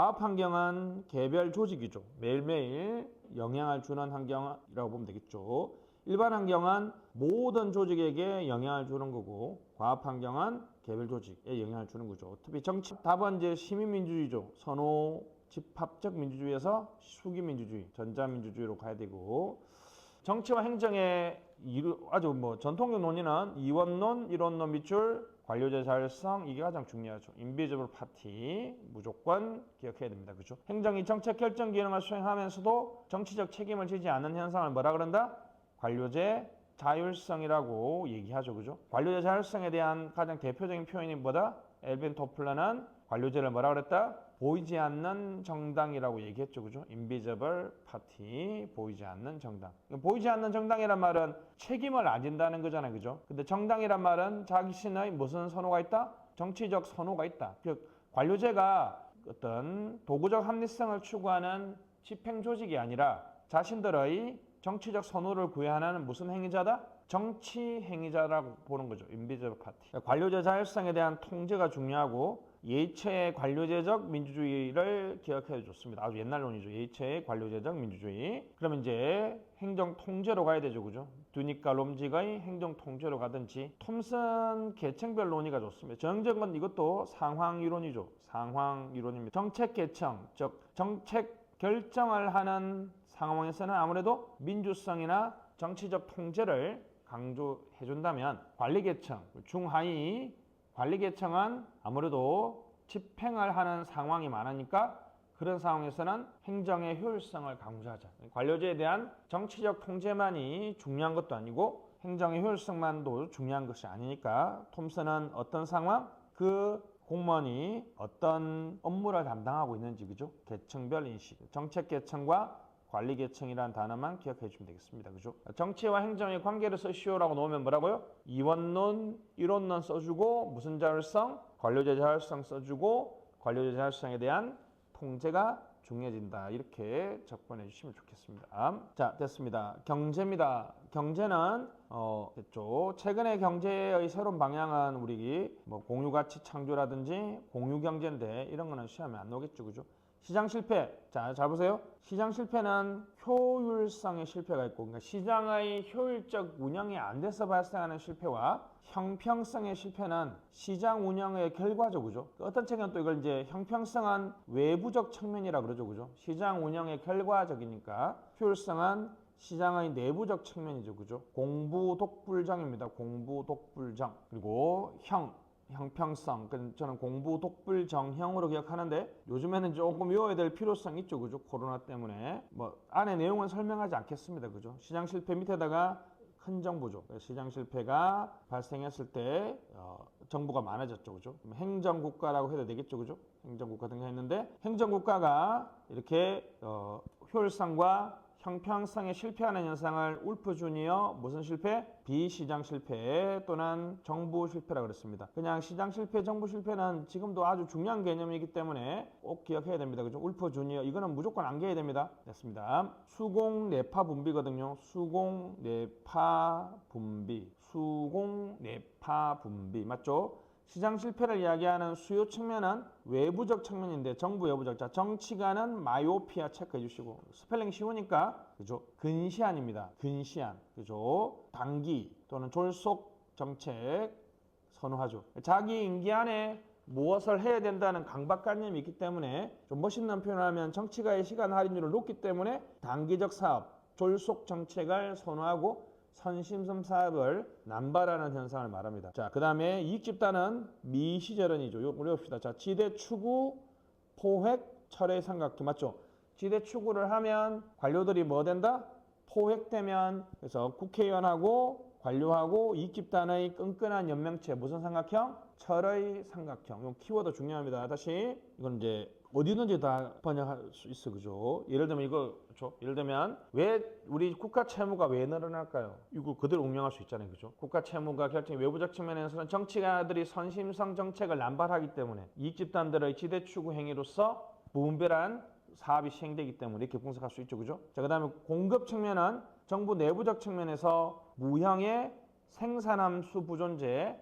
과학 환경은 개별 조직이죠. 매일매일 영향을 주는 환경이라고 보면 되겠죠. 일반 환경은 모든 조직에게 영향을 주는 거고, 과학 환경은 개별 조직에 영향을 주는 거죠. 특히 정치 답은 이제 시민민주주의죠. 선호 집합적 민주주의에서 수기민주주의, 전자민주주의로 가야 되고, 정치와 행정의 아주 전통적 논의는 이원론, 이론론 밑줄, 관료제 자율성, 이게 가장 중요하죠. 인비저블 파티 무조건 기억해야 됩니다. 그죠? 행정이 정책 결정 기능을 수행하면서도 정치적 책임을 지지 않는 현상을 뭐라 그런다? 관료제 자율성이라고 얘기하죠. 그죠? 관료제 자율성에 대한 가장 대표적인 표현이 뭐다? 엘빈 토플러는 관료제를 뭐라 그랬다? 보이지 않는 정당이라고 얘기했죠. 그죠? 인비저블 파티, 보이지 않는 정당. 보이지 않는 정당이란 말은 책임을 안 진다는 거잖아요. 그죠? 근데 정당이란 말은 자신의 무슨 선호가 있다? 정치적 선호가 있다. 즉, 관료제가 어떤 도구적 합리성을 추구하는 집행 조직이 아니라 자신들의 정치적 선호를 구현하는 무슨 행위자다? 정치 행위자라고 보는 거죠. 인비저블 파티. 관료제 자율성에 대한 통제가 중요하고, 예체의 관료제적 민주주의를 기억해 줬습니다. 아주 옛날 논이죠. 예체의 관료제적 민주주의. 그러면 이제 행정 통제로 가야 되죠. 그죠? 듀닉과 롬직의 행정 통제로 가든지, 톰슨 계층별 논의가 좋습니다. 정정은 이것도 상황 이론이죠. 상황 이론입니다. 정책 계층, 즉 정책 결정을 하는 상황에서는 아무래도 민주성이나 정치적 통제를 강조해 준다면, 관리계층, 중하위 관리계층은 아무래도 집행을 하는 상황이 많으니까 그런 상황에서는 행정의 효율성을 강조하자. 관료제에 대한 정치적 통제만이 중요한 것도 아니고 행정의 효율성만도 중요한 것이 아니니까, 톰슨은 어떤 상황? 그 공무원이 어떤 업무를 담당하고 있는지, 그죠? 계층별 인식, 정책 계층과 관리 계층이라는 단어만 기억해 주시면 되겠습니다. 그죠? 정치와 행정의 관계를 써시오라고 놓으면 뭐라고요? 이원론, 이론론 써주고, 무슨 자율성? 관료제 자율성 써주고, 관료제 자율성에 대한 통제가 중요해진다. 이렇게 접근해 주시면 좋겠습니다. 자, 됐습니다. 경제입니다. 경제는 됐죠. 최근의 경제의 새로운 방향은 우리 공유가치 창조라든지 공유경제인데, 이런 거는 시험에 안 나오겠죠. 그죠? 시장 실패. 자, 잘 보세요. 시장 실패는 효율성의 실패가 있고, 그러니까 시장의 효율적 운영이 안 돼서 발생하는 실패와 형평성의 실패는 시장 운영의 결과죠. 그죠? 어떤 책은 또 이걸 이제 형평성은 외부적 측면이라 그러죠. 그죠? 시장 운영의 결과적이니까 효율성은 시장의 내부적 측면이죠. 그죠? 공부독불정입니다. 공부독불정. 그리고 형평성, 저는 공부독불정형으로 기억하는데, 요즘에는 조금 외워야 될 필요성이 있죠. 그죠? 코로나 때문에. 안에 내용은 설명하지 않겠습니다. 그죠? 시장 실패 밑에다가 큰 정부죠. 시장 실패가 발생했을 때 정부가 많아졌죠. 그죠? 행정국가라고 해도 되겠죠. 그죠? 행정국가 등장했는데, 행정국가가 이렇게 효율성과 형평성에 실패하는 현상을 울프 주니어 무슨 실패? 비시장 실패 또는 정부 실패라고 그랬습니다. 그냥 시장 실패, 정부 실패는 지금도 아주 중요한 개념이기 때문에 꼭 기억해야 됩니다. 그죠? 울프 주니어 이거는 무조건 암기해야 됩니다. 됐습니다. 수공 내파 분비거든요. 수공 내파 분비. 수공 내파 분비. 맞죠? 시장 실패를 이야기하는 수요 측면은 외부적 측면인데, 정부 외부적. 자, 정치가는 마이오피아 체크해 주시고, 스펠링 쉬우니까, 그죠? 근시안입니다. 근시안. 그죠? 단기 또는 졸속 정책 선호하죠. 자기 임기 안에 무엇을 해야 된다는 강박관념이 있기 때문에, 좀 멋있는 표현을 하면 정치가의 시간 할인율을 높기 때문에 단기적 사업, 졸속 정책을 선호하고 선심성 사업을 남발하는 현상을 말합니다. 자, 그 다음에 이익 집단은 미시저런이죠. 요거 외웁시다. 자, 지대 추구, 포획, 철회 삼각형. 맞죠? 지대 추구를 하면 관료들이 뭐 된다? 포획되면, 그래서 국회의원하고 관료하고 이익 집단의 끈끈한 연명체, 무슨 삼각형? 철의 삼각형. 이 키워드 중요합니다. 다시 이건 이제 어디든지 다 번역할 수 있어. 그죠? 예를 들면 이거, 그렇죠? 예를 들면 왜 우리 국가 채무가 왜 늘어날까요? 이거 그대로 응용할 수 있잖아요. 그죠? 국가 채무가 결정 외부적 측면에서는 정치가들이 선심성 정책을 남발하기 때문에 이익 집단들의 지대 추구 행위로서 무분별한 사업이 시행되기 때문에 이렇게 분석할 수 있죠. 그죠? 자, 그다음에 공급 측면은 정부 내부적 측면에서 무형의 생산함수 부존재,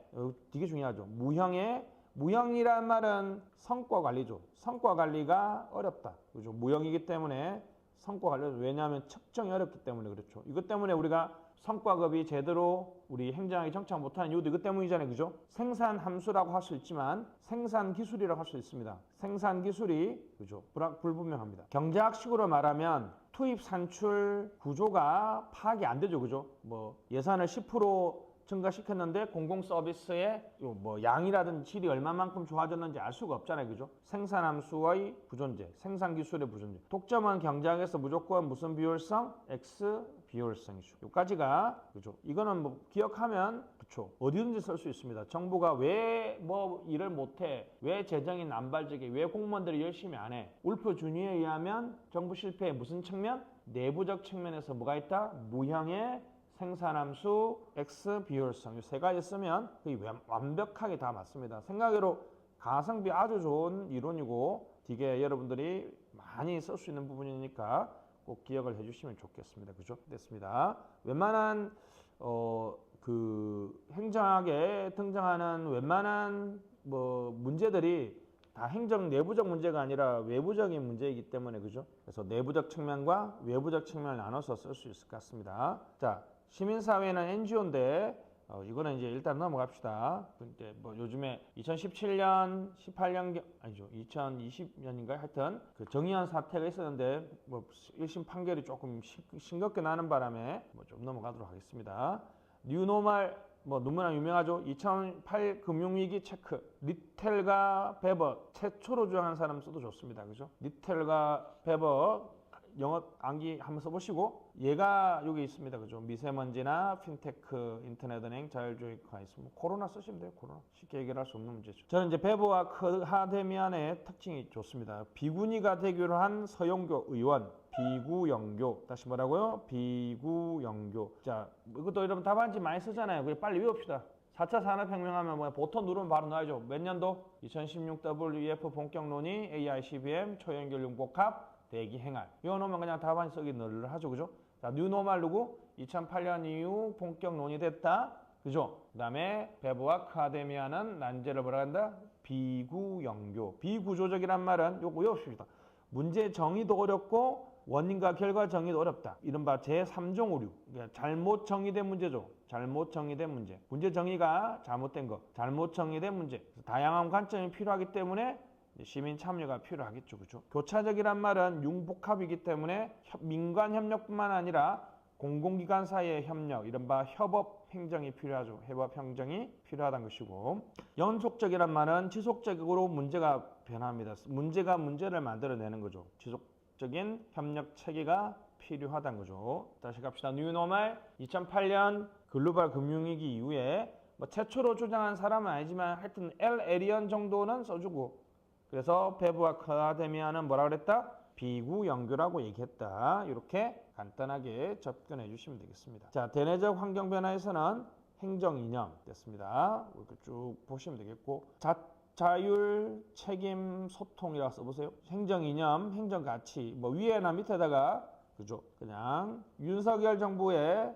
되게 중요하죠. 무형의 무형이란 말은 성과 관리죠. 성과 관리가 어렵다. 그죠? 무형이기 때문에 성과 관리, 왜냐하면 측정이 어렵기 때문에 그렇죠. 이것 때문에 우리가 성과급이 제대로 우리 행정학이 정착 못하는 이유도 이것 때문이잖아요. 그죠? 생산 함수라고 할 수 있지만 생산 기술이라고 할 수 있습니다. 생산 기술이 그죠? 불분명합니다. 경제학식으로 말하면 투입 산출 구조가 파악이 안 되죠. 그죠? 뭐 예산을 10% 증가시켰는데 공공 서비스의 뭐 양이라든지 질이 얼마만큼 좋아졌는지 알 수가 없잖아요. 그죠? 생산함수의 부존재, 생산기술의 부존재. 독점은 경제학에서 무조건 무슨 비율성? X 비율성이죠. 여기까지가 그죠? 이거는 뭐 기억하면 그렇죠. 어디든지 쓸 수 있습니다. 정부가 왜 뭐 일을 못해? 왜 재정이 남발적이? 왜 공무원들이 열심히 안 해? 울프 주니어에 의하면 정부 실패의 무슨 측면? 내부적 측면에서 뭐가 있다? 무형의 생산함수, X 비율성 이 세 가지 쓰면 거의 완벽하게 다 맞습니다. 생각외로 가성비 아주 좋은 이론이고 되게 여러분들이 많이 쓸 수 있는 부분이니까 꼭 기억을 해주시면 좋겠습니다. 그죠? 됐습니다. 웬만한 그 행정학에 등장하는 웬만한 뭐 문제들이 다 행정 내부적 문제가 아니라 외부적인 문제이기 때문에 그죠? 그래서 내부적 측면과 외부적 측면을 나눠서 쓸 수 있을 것 같습니다. 자, 시민사회는 NGO인데 이거는 이제 일단 넘어갑시다. 근데 뭐 요즘에 2017년, 18년 아니죠, 2020년인가요? 하여튼 그 정의연 사태가 있었는데 뭐 1심 판결이 조금 싱겁게 나는 바람에 뭐 좀 넘어가도록 하겠습니다. 뉴노멀 뭐 누구나 유명하죠. 2008 금융위기 체크. 리텔과 베버 최초로 주장한 사람 써도 좋습니다. 그죠? 리텔과 베버 영어 암기 한번 써보시고 얘가 여기 있습니다. 그죠? 미세먼지나 핀테크, 인터넷은행, 자율주행가 있으면 코로나 쓰시면 돼요. 코로나 쉽게 해결할 수 없는 문제죠. 저는 이제 베버와 크하데미안의 특징이 좋습니다. 비구니가 되기로 한 서영교 의원 비구영교. 다시 뭐라고요? 비구영교. 자, 이것도 여러분 답안지 많이 쓰잖아요. 그냥 빨리 외웁시다. 4차 산업혁명하면 뭐야? 보통 누르면 바로 나와야죠. 몇 년도? 2016 WEF 본격 논의 AICBM 초연결 융복합 대기 행할. 이거 놓으면 그냥 답안 쓰기 늘 하죠. 그죠? 자, 뉴노멀 누구? 2008년 이후 본격 논의됐다. 그죠? 그 다음에 베버와 크하데미안은 난제를 뭐라 한다? 비구영교. 비구조적이란 말은 요거 외우십시다. 문제 정의도 어렵고 원인과 결과 정의도 어렵다. 이른바 제3종 오류. 그러니까 잘못 정의된 문제죠. 잘못 정의된 문제. 문제 정의가 잘못된 거. 잘못 정의된 문제. 다양한 관점이 필요하기 때문에 시민 참여가 필요하겠죠. 그렇죠? 교차적이란 말은 융복합이기 때문에 민관 협력뿐만 아니라 공공기관 사이의 협력, 이른바 협업 행정이 필요하죠. 협업 행정이 필요하다는 것이고, 연속적이란 말은 지속적으로 문제가 변합니다. 문제가 문제를 만들어내는 거죠. 지속적인 협력 체계가 필요하다는 거죠. 다시 갑시다. 뉴노멀 2008년 글로벌 금융위기 이후에 뭐 최초로 주장한 사람은 아니지만 하여튼 L 에리언 정도는 써주고, 그래서 베버와 크하데미안은 뭐라 그랬다? 비구영교라고 얘기했다. 이렇게 간단하게 접근해 주시면 되겠습니다. 자, 대내적 환경 변화에서는 행정 이념 됐습니다. 이렇게 쭉 보시면 되겠고, 자율, 책임, 소통이라고 써보세요. 행정 이념, 행정 가치, 뭐 위에나 밑에다가 그죠? 그냥 윤석열 정부의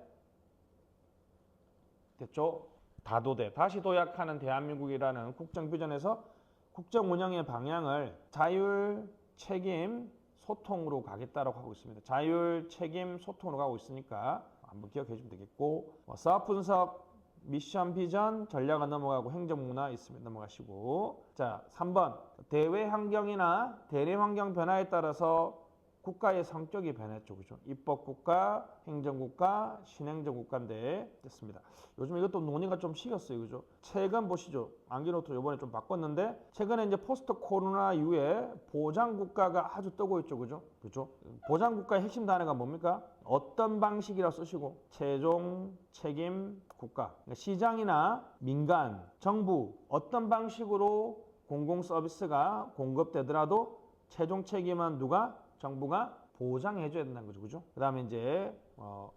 됐죠? 다도대, 다시 도약하는 대한민국이라는 국정 비전에서 국정 운영의 방향을 자율, 책임, 소통으로 가겠다라고 하고 있습니다. 자율, 책임, 소통으로 가고 있으니까 한번 기억해 주면 되겠고, 사업 분석, 미션 비전, 전략은 넘어가고 행정 문화 있으면 넘어가시고, 자, 3번 대외 환경이나 대내 환경 변화에 따라서 국가의 성격이 변했죠. 그죠? 입법국가, 행정국가, 신행정국가인데 됐습니다. 요즘 이것도 논의가 좀 식었어요. 그죠? 최근 보시죠. 암기노트 이번에 좀 바꿨는데 최근에 이제 포스트 코로나 이후에 보장국가가 아주 뜨고 있죠. 그죠? 그죠? 보장국가의 핵심 단어가 뭡니까? 어떤 방식이라 쓰시고 최종 책임 국가. 그러니까 시장이나 민간, 정부 어떤 방식으로 공공 서비스가 공급되더라도 최종 책임은 누가? 정부가 보장해줘야 된다는 거죠. 그죠? 그 다음에 이제,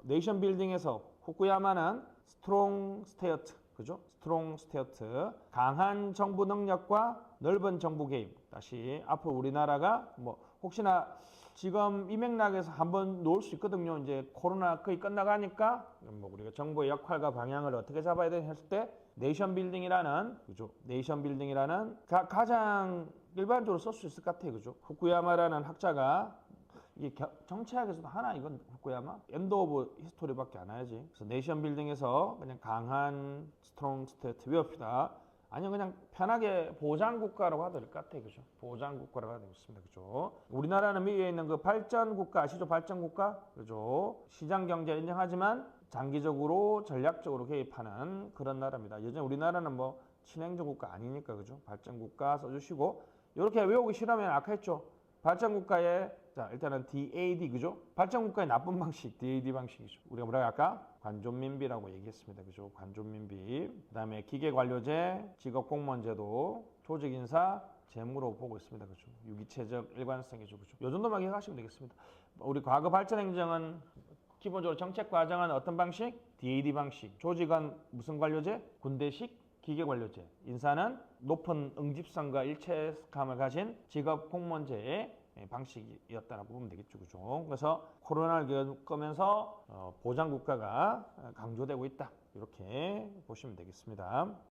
네이션 빌딩에서 후쿠야마는 스트롱 스테어트. 그죠? 스트롱 스테어트. 강한 정부 능력과 넓은 정부 개입. 다시, 앞으로 우리나라가 뭐, 혹시나 지금 이 맥락에서 한번 놓을 수 있거든요. 이제 코로나 거의 끝나가니까, 뭐, 우리가 정부의 역할과 방향을 어떻게 잡아야 되냐 했을 때, 네이션 빌딩이라는 그죠? 네이션 빌딩이라는 가장 일반적으로 쓸 수 있을 것 같아요, 그죠? 후쿠야마라는 학자가 이게 정치학에서도 하나 이건 후쿠야마 엔드 오브 히스토리밖에 안 하지. 그래서 네이션 빌딩에서 그냥 강한 스트롱 스테이트 위협이다. 아니면 그냥 편하게 보장국가라고 하도 될 것 같아요. 그죠? 보장국가라고 하도 되겠습니다. 그죠? 우리나라는 미국에 있는 그 발전국가 아시죠? 발전국가? 그죠? 시장경제 인정하지만 장기적으로 전략적으로 개입하는 그런 나라입니다. 예전에 우리나라는 뭐 친행정 국가 아니니까 그죠? 발전국가 써주시고 이렇게 외우기 싫으면 아까 했죠? 발전국가의 자 일단은 DAD 그죠? 발전국가의 나쁜 방식 DAD 방식이죠. 우리가 뭐라고 할까? 관존민비라고 얘기했습니다. 그죠? 관존민비. 그다음에 기계관료제, 직업공무원제도, 조직인사, 재무로 보고 있습니다. 그죠? 유기체적 일관성이죠. 그죠? 요 정도만 기억하시면 되겠습니다. 우리 과거 발전행정은 기본적으로 정책 과정은 어떤 방식? DAD 방식. 조직은 무슨 관료제? 군대식 기계관료제. 인사는 높은 응집성과 일체감을 가진 직업 공무원제의 방식이었다고 보면 되겠죠. 그죠? 그래서 코로나를 겪으면서 보장 국가가 강조되고 있다. 이렇게 보시면 되겠습니다.